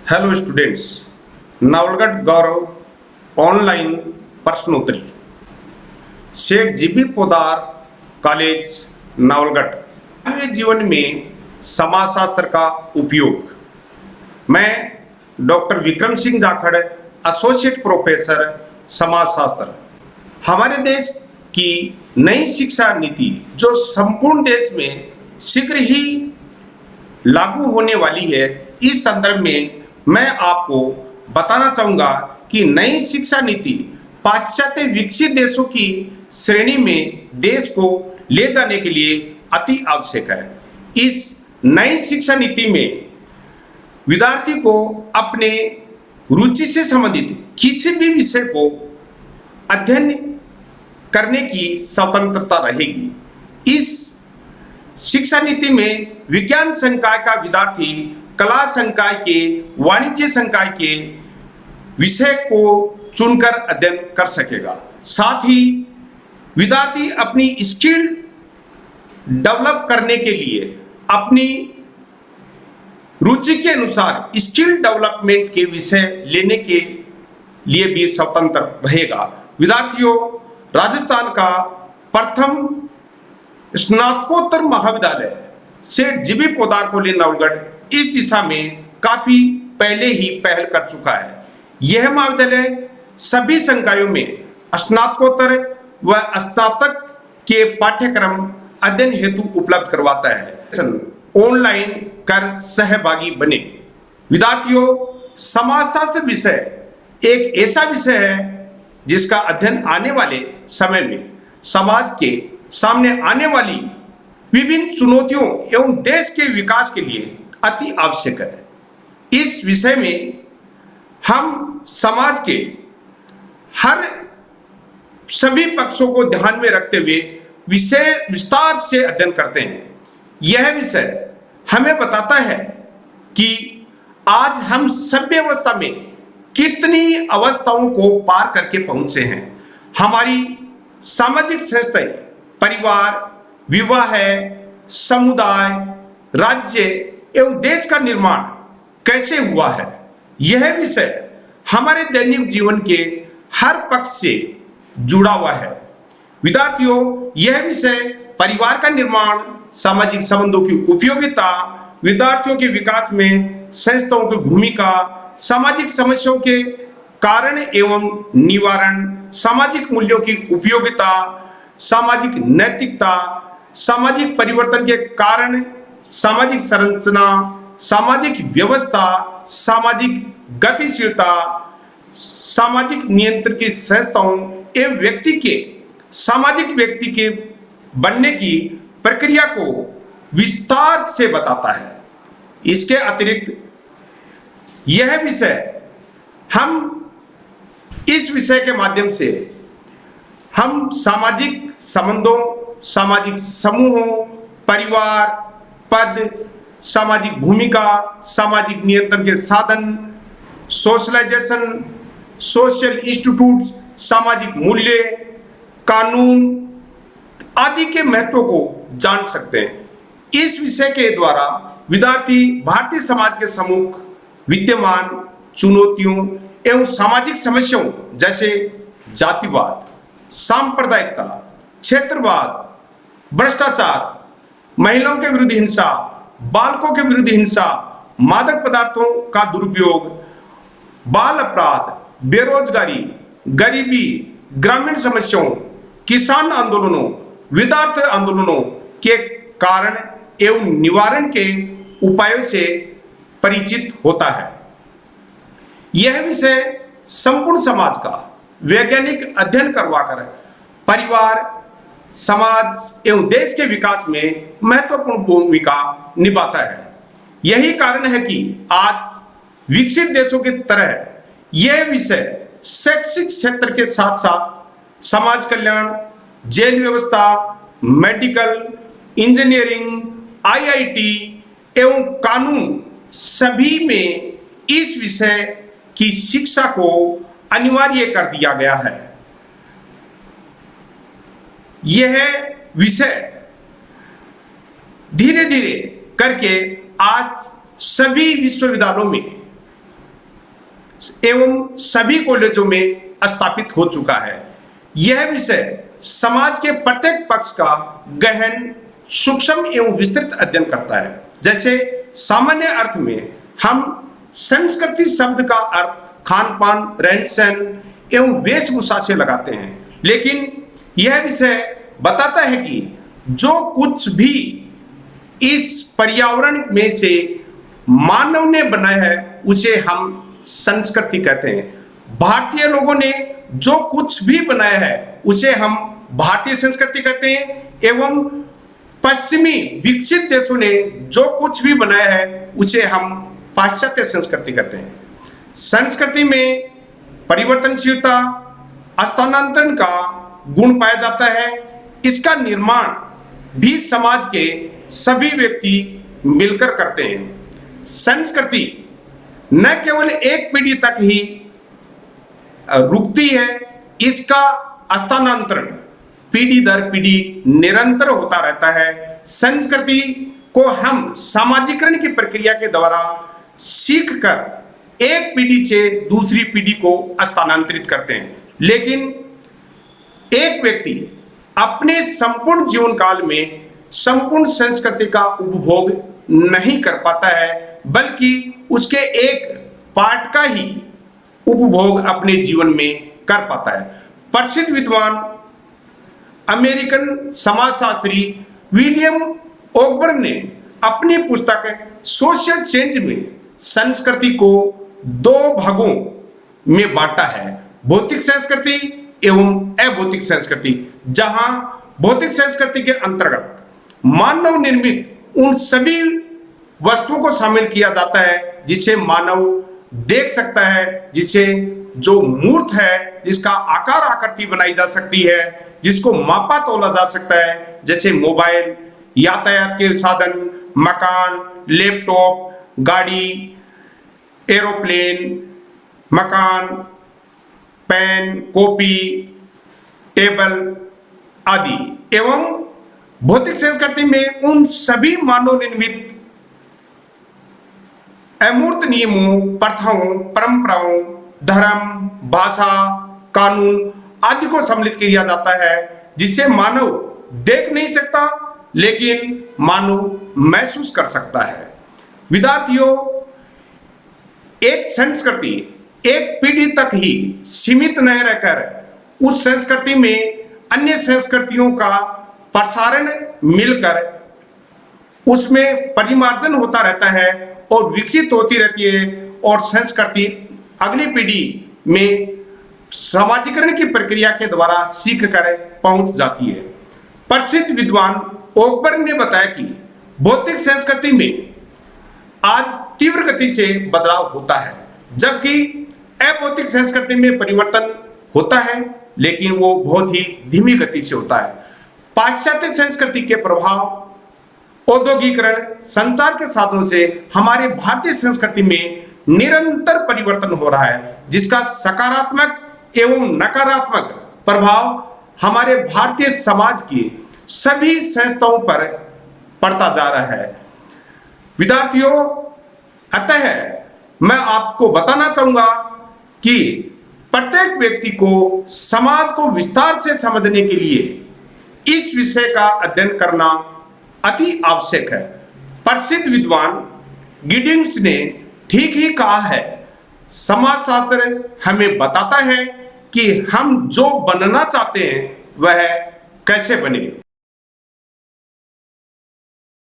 Hello students, Nawalgarh गौरव online प्रश्नोत्तरी Sheikh GB Poddar college Nawalgarh. मानवीय जीवन में समाजशास्त्र का उपयोग। मैं doctor Vikram Singh Jakhar, associate professor समाजशास्त्र। हमारे देश की नई शिक्षा नीति जो संपूर्ण देश में शीघ्र ही लागू होने वाली है, इस संदर्भ में मैं आपको बताना चाहूँगा कि नई शिक्षा नीति पाश्चात्य विकसित देशों की श्रेणी में देश को ले जाने के लिए अति आवश्यक है। इस नई शिक्षा नीति में विद्यार्थी को अपने रुचि से संबंधित किसी भी विषय को अध्ययन करने की स्वतंत्रता रहेगी। इस शिक्षा नीति में विज्ञान संकाय का विद्यार्थी कला संकाय के, वाणिज्य संकाय के विषय को चुनकर अध्ययन कर सकेगा। साथ ही विद्यार्थी अपनी स्किल डेवलप करने के लिए अपनी रुचि के अनुसार स्किल डेवलपमेंट के विषय लेने के लिए भी स्वतंत्र रहेगा। विद्यार्थियों, राजस्थान का प्रथम स्नातकोत्तर महाविद्यालय शेख जीबी पोदार कॉलेज नवलगढ़ इस दिशा में काफी पहले ही पहल कर चुका है। यह महाविद्यालय सभी संकायों में स्नातकोत्तर व स्नातक के पाठ्यक्रम अध्ययन हेतु उपलब्ध करवाता है। ऑनलाइन कर सहभागी बने। विद्यार्थियों, समाजशास्त्र विषय एक ऐसा विषय है जिसका अध्ययन आने वाले समय में समाज के सामने आने वाली विभिन्न चुनौतियों एवं देश के विकास के लिए अति आवश्यक है। इस विषय में हम समाज के हर सभी पक्षों को ध्यान में रखते हुए विषय विस्तार से अध्ययन करते हैं। यह विषय हमें बताता है कि आज हम सभ्य अवस्था में कितनी अवस्थाओं को पार करके पहुंचे हैं। हमारी सामाजिक संस्थाएं, परिवार, विवाह, समुदाय, राज्य एवं देश का निर्माण कैसे हुआ है, यह विषय हमारे दैनिक जीवन के हर पक्ष से जुड़ा हुआ है। विद्यार्थियों, यह विषय परिवार का निर्माण, सामाजिक संबंधों की उपयोगिता, विद्यार्थियों के विकास में संस्थाओं की भूमिका, सामाजिक समस्याओं के कारण एवं निवारण, सामाजिक मूल्यों की उपयोगिता, सामाजिक नैतिकता, सामाजिक परिवर्तन के कारण, सामाजिक संरचना, सामाजिक व्यवस्था, सामाजिक गतिशीलता, सामाजिक नियंत्रण की संस्थाओं एवं व्यक्ति के सामाजिक व्यक्ति के बनने की प्रक्रिया को विस्तार से बताता है। इसके अतिरिक्त यह विषय इस विषय के माध्यम से हम सामाजिक संबंधों, सामाजिक समूहों, परिवार, पद, सामाजिक भूमिका, सामाजिक नियंत्रण के साधन, सोशलाइजेशन, सोशल इंस्टीट्यूट, सामाजिक मूल्य, कानून आदि के महत्व को जान सकते हैं। इस विषय के द्वारा विद्यार्थी भारतीय समाज के सम्मुख विद्यमान चुनौतियों एवं सामाजिक समस्याओं जैसे जातिवाद, सांप्रदायिकता, क्षेत्रवाद, भ्रष्टाचार, महिलाओं के विरुद्ध हिंसा, बालकों के विरुद्ध हिंसा, मादक पदार्थों का दुरुपयोग, बाल अपराध, बेरोजगारी, गरीबी, ग्रामीण समस्याओं, किसान आंदोलनों, विद्यार्थी आंदोलनों के कारण एवं निवारण के उपायों से परिचित होता है। यह विषय संपूर्ण समाज का वैज्ञानिक अध्ययन करवाकर परिवार, समाज एवं देश के विकास में महत्वपूर्ण भूमिका निभाता है। यही कारण है कि आज विकसित देशों की तरह यह विषय शैक्षिक क्षेत्र के साथ साथ समाज कल्याण, जेल व्यवस्था, मेडिकल, इंजीनियरिंग, आईआईटी एवं कानून सभी में इस विषय की शिक्षा को अनिवार्य कर दिया गया है। यह विषय धीरे धीरे करके आज सभी विश्वविद्यालयों में एवं सभी कॉलेजों में स्थापित हो चुका है। यह विषय समाज के प्रत्येक पक्ष का गहन, सूक्ष्म एवं विस्तृत अध्ययन करता है। जैसे सामान्य अर्थ में हम संस्कृति शब्द का अर्थ खान पान, रहन सहन एवं वेशभूषा से लगाते हैं, लेकिन यह विषय बताता है कि जो कुछ भी इस पर्यावरण में से मानव ने बनाया है उसे हम संस्कृति कहते हैं। भारतीय लोगों ने जो कुछ भी बनाया है उसे हम भारतीय संस्कृति कहते हैं, एवं पश्चिमी विकसित देशों ने जो कुछ भी बनाया है उसे हम पाश्चात्य संस्कृति कहते हैं। संस्कृति में परिवर्तनशीलता, स्थानांतरण का गुण पाया जाता है। इसका निर्माण भी समाज के सभी व्यक्ति मिलकर करते हैं। संस्कृति न केवल एक पीढ़ी तक ही रुकती है, इसका स्थानांतरण पीढ़ी दर पीढ़ी निरंतर होता रहता है। संस्कृति को हम सामाजिकरण की प्रक्रिया के द्वारा सीखकर एक पीढ़ी से दूसरी पीढ़ी को स्थानांतरित करते हैं, लेकिन एक व्यक्ति अपने संपूर्ण जीवन काल में संपूर्ण संस्कृति का उपभोग नहीं कर पाता है, बल्कि उसके एक पार्ट का ही उपभोग अपने जीवन में कर पाता है। प्रसिद्ध विद्वान अमेरिकन समाजशास्त्री विलियम ओकबर्न ने अपनी पुस्तक सोशल चेंज में संस्कृति को दो भागों में बांटा है, भौतिक संस्कृति एवं अभौतिक संस्कृति। जहां भौतिक संस्कृति के अंतर्गत मानव निर्मित उन सभी वस्तुओं को शामिल किया जाता है जिसे मानव देख सकता है, जिसे जो मूर्त है, जिसका आकार आकृति बनाई जा सकती है, जिसको मापा तोला जा सकता है, जैसे मोबाइल, यातायात के साधन, मकान, लैपटॉप, गाड़ी, एरोप्लेन, मकान, पेन, कॉपी, टेबल आदि। एवं भौतिक संस्कृति में उन सभी मानव निर्मित अमूर्त नियमों, प्रथाओं, परंपराओं, धर्म, भाषा, कानून आदि को सम्मिलित किया जाता है, जिसे मानव देख नहीं सकता लेकिन मानव महसूस कर सकता है। विद्यार्थियों, एक संस्कृति एक पीढ़ी तक ही सीमित न रहकर उस संस्कृति में अन्य संस्कृतियों का प्रसारण मिलकर उसमें परिमार्जन होता रहता है और विकसित होती रहती है, और संस्कृति अगली पीढ़ी में सामाजिकरण की प्रक्रिया के द्वारा सीख कर पहुंच जाती है। प्रसिद्ध विद्वान ओकबर्न ने बताया कि भौतिक संस्कृति में आज तीव्र गति से बदलाव होता है, जबकि अभौतिक संस्कृति में परिवर्तन होता है लेकिन वो बहुत ही धीमी गति से होता है। पाश्चात्य संस्कृति के प्रभाव, औद्योगिकरण, संचार के साधनों से हमारे भारतीय संस्कृति में निरंतर परिवर्तन हो रहा है, जिसका सकारात्मक एवं नकारात्मक प्रभाव हमारे भारतीय समाज की सभी संस्थाओं पर पड़ता जा रहा है। विद्यार्थियों, अतः मैं आपको बताना चाहूंगा कि प्रत्येक व्यक्ति को समाज को विस्तार से समझने के लिए इस विषय का अध्ययन करना अति आवश्यक है। प्रसिद्ध विद्वान गिडिंग्स ने ठीक ही कहा है, समाजशास्त्र हमें बताता है कि हम जो बनना चाहते हैं वह कैसे बने।